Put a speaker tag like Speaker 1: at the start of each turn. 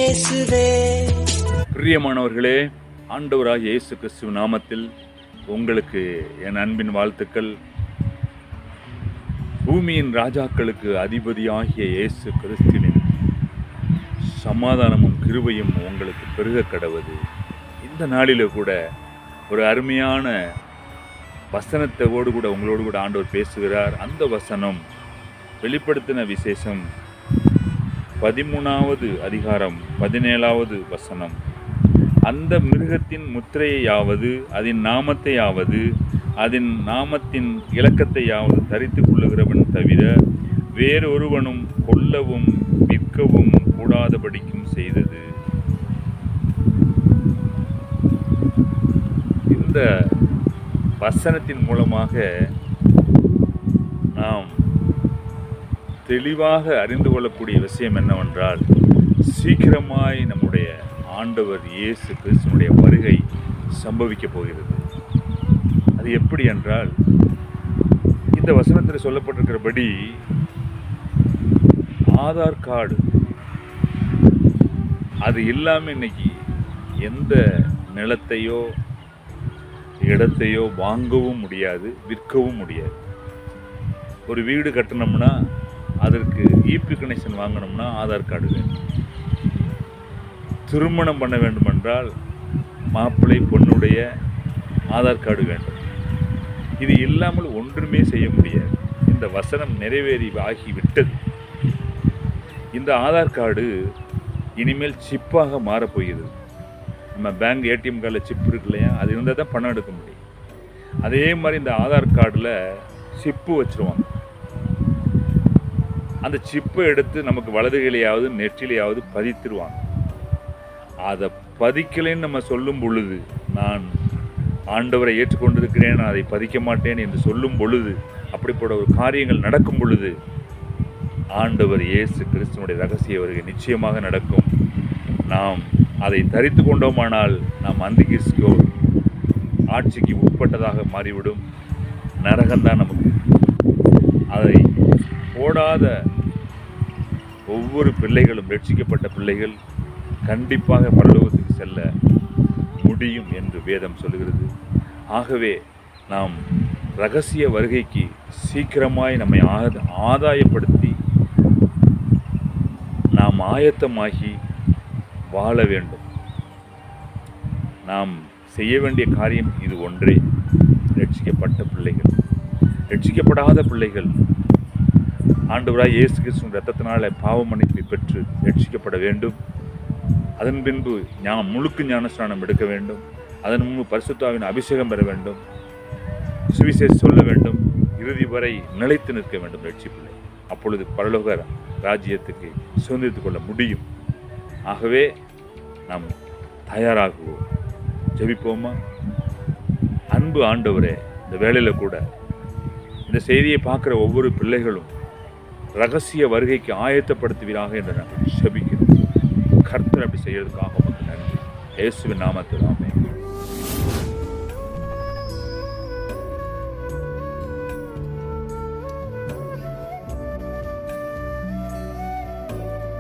Speaker 1: பேசுதே.
Speaker 2: பிரியமானவர்களே, ஆண்டவராகிய இயேசு கிறிஸ்துவின் நாமத்தில் உங்களுக்கு என் அன்பின் வாழ்த்துக்கள். பூமியின் ராஜாக்களுக்கு அதிபதியாகிய இயேசு கிறிஸ்துவின் சமாதானமும் கிருபையும் உங்களுக்கு பெருக கடவுது. இந்த நாளில் கூட ஒரு அருமையான வசனத்தோடு கூட உங்களோடு கூட ஆண்டவர் பேசுகிறார். அந்த வசனம் வெளிப்படுத்தின விசேஷம் 13வது அதிகாரம் 17வது வசனம். அந்த மிருகத்தின் முத்திரையாவது அதன் நாமத்தையாவது அதன் நாமத்தின் இலக்கத்தையாவது தரித்து கொள்ளுகிறவன் தவிர வேறொருவனும் கொல்லவும் விற்கவும் கூடாதபடிக்கும் செய்தது. இந்த வசனத்தின் மூலமாக நாம் தெளிவாக அறிந்து கொள்ளக்கூடிய விஷயம் என்னவென்றால், சீக்கிரமாய் நம்முடைய ஆண்டவர் இயேசு கிறிஸ்துவினுடைய வருகை சம்பவிக்கப் போகிறது. அது எப்படி என்றால், இந்த வசனத்தில் சொல்லப்பட்டிருக்கிறபடி ஆதார் கார்டு அது இல்லாமல் இன்னைக்கு எந்த நிலத்தையோ இடத்தையோ வாங்கவும் முடியாது, விற்கவும் முடியாது. ஒரு வீடு கட்டணும்னா அதற்கு ஈபி கனெக்ஷன் வாங்கணும்னா ஆதார் கார்டு வேண்டும். திருமணம் பண்ண வேண்டுமென்றால் மாப்பிள்ளை பொண்ணுடைய ஆதார் கார்டு வேண்டும். இது இல்லாமல் ஒன்றுமே செய்ய முடியாது. இந்த வசனம் நிறைவேறி ஆகிவிட்டது. இந்த ஆதார் கார்டு இனிமேல் சிப்பாக மாறப்போகிறது. நம்ம பேங்க் ஏடிஎம் கார்டில் சிப் இருக்கு இல்லையா, அது இருந்தால் தான் பணம் எடுக்க முடியும். அதே மாதிரி இந்த ஆதார் கார்டில் சிப்பு வச்சுருவாங்க. அந்த சிப்பை எடுத்து நமக்கு வலதுகையிலையாவது நெற்றிலையாவது பதித்துருவாங்க. அதை பதிக்கலைன்னு நம்ம சொல்லும் பொழுது, நான் ஆண்டவரை ஏற்றுக்கொண்டிருக்கிறேன், நான் அதை பதிக்க மாட்டேன் என்று சொல்லும் பொழுது, அப்படிப்பட்ட ஒரு காரியங்கள் நடக்கும் பொழுது ஆண்டவர் இயேசு கிறிஸ்துவனுடைய ரகசிய வருகை நிச்சயமாக நடக்கும். நாம் அதை தரித்து கொண்டோமானால் நாம் அந்திகிறிஸ்து ஆட்சிக்கு உட்பட்டதாக மாறிவிடும். நரகம்தான் நமக்கு. அதை போடாத ஒவ்வொரு பிள்ளைகளும், ரட்சிக்கப்பட்ட பிள்ளைகள் கண்டிப்பாக பரலோகத்துக்கு செல்ல முடியும் என்று வேதம் சொல்கிறது. ஆகவே நாம் இரகசிய வருகைக்கு சீக்கிரமாய் நம்மை ஆதாயப்படுத்தி நாம் ஆயத்தமாகி வாழ வேண்டும். நாம் செய்ய வேண்டிய காரியம் இது ஒன்றே. ரட்சிக்கப்பட்ட பிள்ளைகள், ரட்சிக்கப்படாத பிள்ளைகள் ஆண்டவராய் இயேசு கிறிஸ்துவின் இரத்தத்தினால பாவ மன்னிப்பை பெற்று ரட்சிக்கப்பட வேண்டும். அதன் பின்பு முழுக்கு ஞானஸ்நானம் எடுக்க வேண்டும். அதன் முன்பு பரிசுத்தாவின் அபிஷேகம் பெற வேண்டும். சுவிசேஷம் சொல்ல வேண்டும். இறுதி வரை நிலைத்து நிற்க வேண்டும் ரட்சிப்பில்லை. அப்பொழுது பரலோக ராஜ்யத்துக்கு சுதந்திரித்துக் கொள்ள முடியும். ஆகவே நாம் தயாராகுவோம். ஜெபிப்போமா? அன்பு ஆண்டவரே, இந்த வேளையில் கூட இந்த செய்தியை பார்க்குற ஒவ்வொரு பிள்ளைகளும் இரகசிய வருகைக்கு ஆயத்தப்படுத்துவீராக என்று நான் ஜெபிக்கிறேன். கர்த்தர் அப்படி செய்யறதுக்காக உங்களுக்கு நன்றி. இயேசுவின் நாமத்தில் ஆமென்.